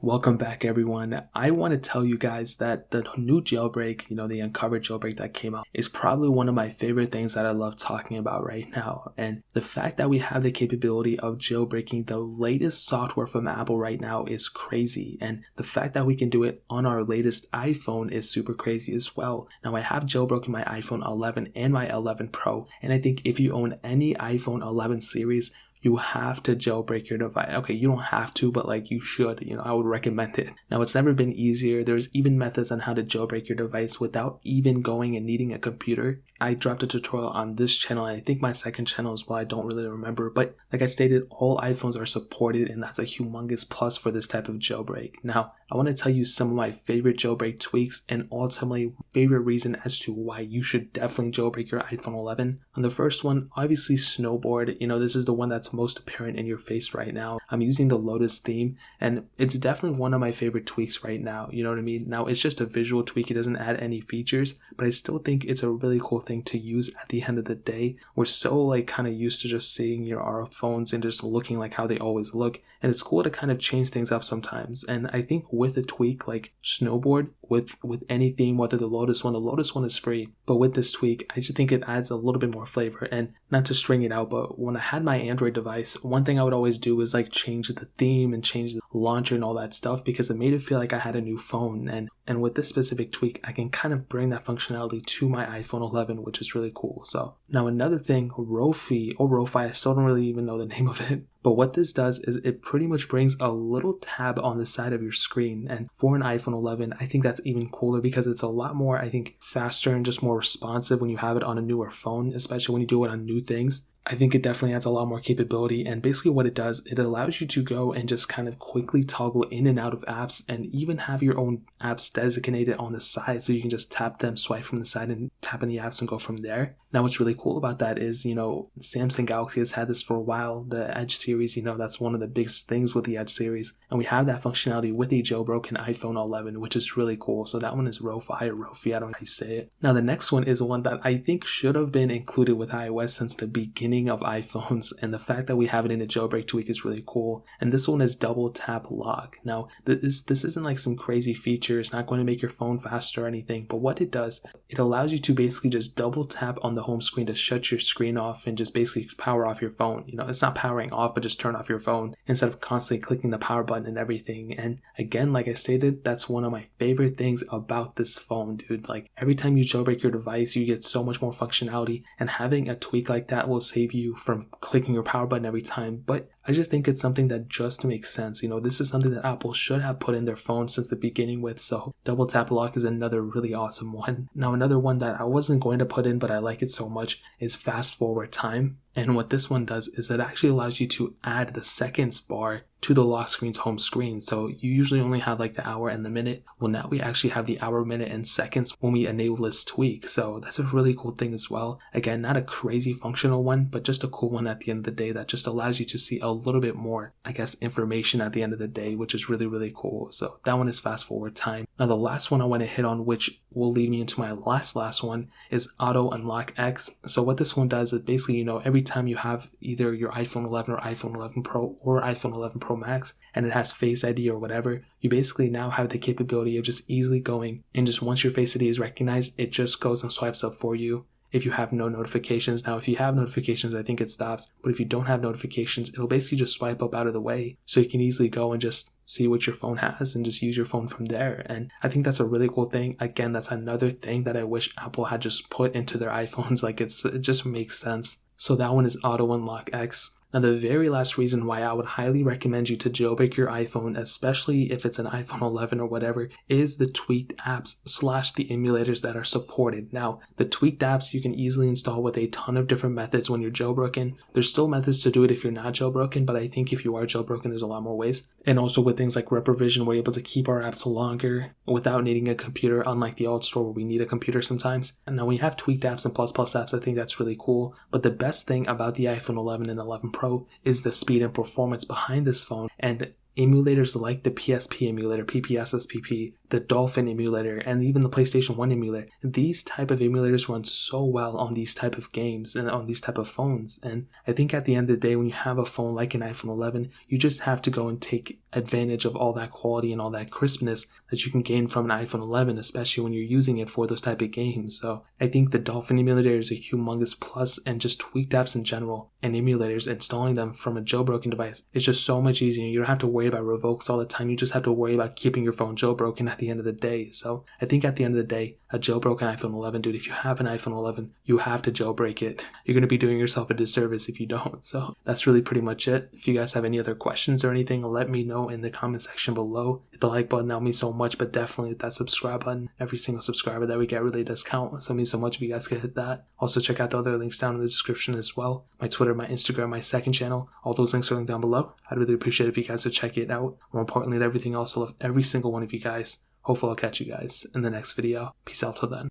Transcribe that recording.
Welcome back, everyone. I want to tell you guys that the new jailbreak, the uncovered jailbreak that came out, is probably one of my favorite things that I love talking about right now. And the fact that we have the capability of jailbreaking the latest software from Apple right now is crazy. And the fact that we can do it on our latest iPhone is super crazy as well. Now, I have jailbroken my iPhone 11 and my 11 Pro. And I think if you own any iPhone 11 series, you have to jailbreak your device. Okay, you don't have to, but you should. I would recommend it. Now, it's never been easier. There's even methods on how to jailbreak your device without even going and needing a computer. I dropped a tutorial on this channel, and I think my second channel as well. I don't really remember, but like I stated, all iPhones are supported, and that's a humongous plus for this type of jailbreak. Now, I want to tell you some of my favorite jailbreak tweaks and ultimately favorite reason as to why you should definitely jailbreak your iPhone 11. On the first one, obviously Snowboard. This is the one that's most apparent in your face right now. I'm using the Lotus theme, and it's definitely one of my favorite tweaks right now. You know what I mean? Now, it's just a visual tweak. It doesn't add any features, but I still think it's a really cool thing to use at the end of the day. We're so kind of used to just seeing our phones and just looking like how they always look, and it's cool to kind of change things up sometimes. And I think with a tweak like Snowboard, with any theme, whether the Lotus one is free, but with this tweak, I just think it adds a little bit more flavor. And not to string it out, but when I had my Android device, one thing I would always do is change the theme and change the launcher and all that stuff, because it made it feel like I had a new phone. And with this specific tweak, I can kind of bring that functionality to my iPhone 11, which is really cool. So now another thing, Rafi, I still don't really even know the name of it. But what this does is it pretty much brings a little tab on the side of your screen. And for an iPhone 11, I think that's even cooler because it's a lot more, I think, faster and just more responsive when you have it on a newer phone, especially when you do it on new things. I think it definitely adds a lot more capability, and basically what it does, it allows you to go and just kind of quickly toggle in and out of apps and even have your own apps designated on the side, so you can just tap them, swipe from the side and tap in the apps and go from there. Now, what's really cool about that is, Samsung Galaxy has had this for a while. The Edge series, that's one of the biggest things with the Edge series, and we have that functionality with a jailbroken iPhone 11, which is really cool. So that one is Rafi, I don't know how you say it. Now, the next one is one that I think should have been included with iOS since the beginning of iPhones, and the fact that we have it in a jailbreak tweak is really cool. And this one is double tap lock. Now, this isn't some crazy feature. It's not going to make your phone faster or anything, but what it does, it allows you to basically just double tap on the home screen to shut your screen off and just basically power off your phone. It's not powering off, but just turn off your phone instead of constantly clicking the power button and everything. And again, like I stated, that's one of my favorite things about this phone, dude. Every time you jailbreak your device, you get so much more functionality, and having a tweak like that will save you from clicking your power button every time. But I just think it's something that just makes sense. This is something that Apple should have put in their phone since the beginning with, so double tap lock is another really awesome one. Now, another one that I wasn't going to put in, but I like it so much, is fast forward time. And what this one does is it actually allows you to add the seconds bar to the lock screen's home screen. So you usually only have the hour and the minute. Well, now we actually have the hour, minute, and seconds when we enable this tweak. So that's a really cool thing as well. Again, not a crazy functional one, but just a cool one at the end of the day that just allows you to see a little bit more, information at the end of the day, which is really, really cool. So that one is fast forward time. Now, the last one I want to hit on, which will lead me into my last one, is auto unlock X. So what this one does is basically, every time you have either your iPhone 11 or iPhone 11 Pro or iPhone 11 Pro Max and it has Face ID or whatever, you basically now have the capability of just easily going and just once your Face ID is recognized, it just goes and swipes up for you. If you have no notifications. Now, if you have notifications, I think it stops. But if you don't have notifications, it'll basically just swipe up out of the way. So you can easily go and just see what your phone has and just use your phone from there. And I think that's a really cool thing. Again, that's another thing that I wish Apple had just put into their iPhones. It just makes sense. So that one is Auto Unlock X. Now, the very last reason why I would highly recommend you to jailbreak your iPhone, especially if it's an iPhone 11 or whatever, is the tweaked apps / the emulators that are supported. Now, the tweaked apps you can easily install with a ton of different methods when you're jailbroken. There's still methods to do it if you're not jailbroken, but I think if you are jailbroken, there's a lot more ways. And also with things like reprovision, we're able to keep our apps longer without needing a computer, unlike the old store where we need a computer sometimes. And now we have tweaked apps and plus apps. I think that's really cool. But the best thing about the iPhone 11 and 11 Pro is the speed and performance behind this phone, and emulators like the PSP emulator, PPSSPP, the Dolphin emulator, and even the PlayStation 1 emulator. These type of emulators run so well on these type of games and on these type of phones. And I think at the end of the day, when you have a phone like an iPhone 11, you just have to go and take advantage of all that quality and all that crispness that you can gain from an iPhone 11, especially when you're using it for those type of games. So I think the Dolphin emulator is a humongous plus, and just tweaked apps in general and emulators, installing them from a jailbroken device is just so much easier. You don't have to worry about revokes all the time. You just have to worry about keeping your phone jailbroken at the end of the day. So I think at the end of the day, a jailbroken iPhone 11, dude, if you have an iPhone 11, you have to jailbreak it. You're going to be doing yourself a disservice if you don't. So that's really pretty much it. If you guys have any other questions or anything, let me know in the comment section below. Hit the like button, that would mean so much, but definitely hit that subscribe button. Every single subscriber that we get really does count, so it means so much if you guys could hit that. Also check out the other links down in the description as well. My Twitter, my Instagram, my second channel, all those links are linked down below. I'd really appreciate it if you guys would check it out. More importantly than everything else, I love every single one of you guys. Hopefully I'll catch you guys in the next video. Peace out till then.